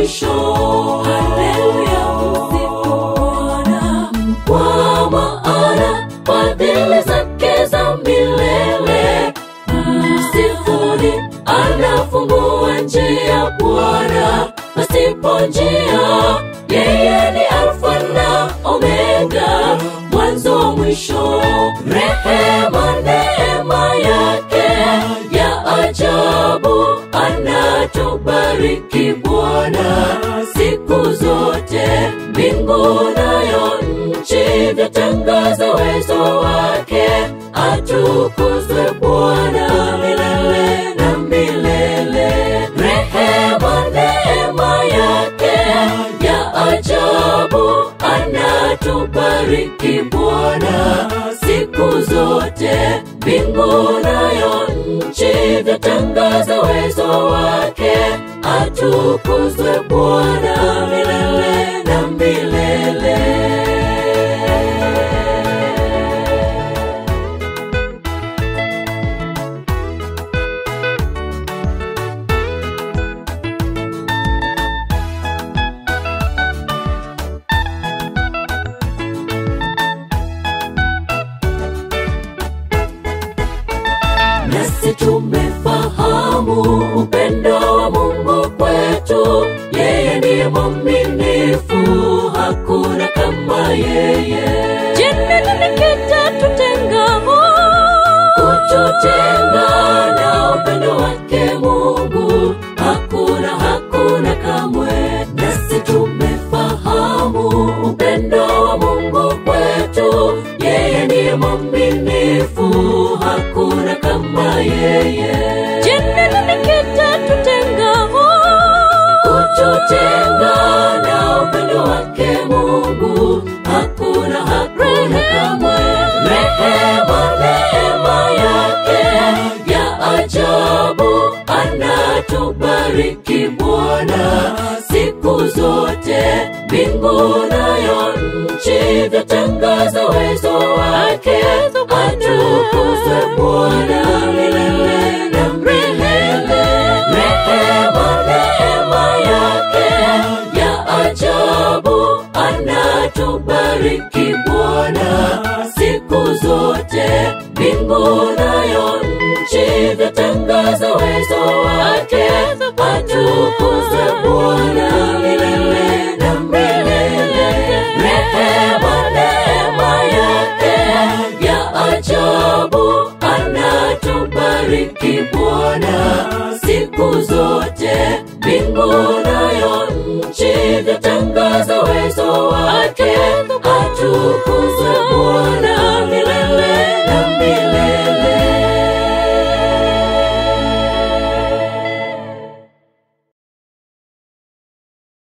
mwisho. Haleluya, msifu Bwana, kwa maana fadhili zake za milele. Msifuni, anafungua njia Bwana pasipo njia. Yeye ni Alfa na Omega, mwanzo mwisho. Rehema neema yake ya ajabu, anatubariki Bwana siku zote. Mbingu nayo nchi vyatangaza uwezo wake. Atukuzwe Bwana milele na milele. Rehema neema yake ya ajabu, anatubariki Bwana siku zote. Mbingu nayo nchi vyatangaza uwezo wake. Atukuzwe Bwana milele na milele. Nasi tumefahamu upendo wa Mungu kwetu. Yeye ndiye mwaminifu, hakuna kama yeye. Je, nini kitatutenga kututenga na upendo wake Mungu? Hakuna kamwe. Nasi tumefahamu upendo wa Mungu kwetu. Yeye ndiye mwaminifu, hakuna kama yeye. Je, nini kitatutenga kututenga na upendo wake Mungu? Hakuna kamwe. Rehema neema yake ya ajabu, anatubariki Bwana siku zote. Mbingu nayo nchi vyatangaza uwezo wake. Atukuzwe Bwana milele na milele. Rehema neema yake ya ajabu, anatubariki Bwana siku zote. Mbingu nayo nchi vyatangaza uwezo wake. Atukuzwe Bwana milele na milele. Rehema neema yake ya ajabu, anatubariki Bwana siku zote. Mbingu nayo nchi vyatangaza uwezo wake. Atukuzwe Bwana milele na milele. Rehema neema yake ya ajabu, anatubariki Bwana siku zote. Mbingu nayo nchi vyatangaza uwezo wake. Atukuzwe Bwana milele na milele. Rehema neema yake ya ajabu, anatubariki Bwana siku zote. Mbingu nayo nchi vyatangaza uwezo wake. Atukuzwe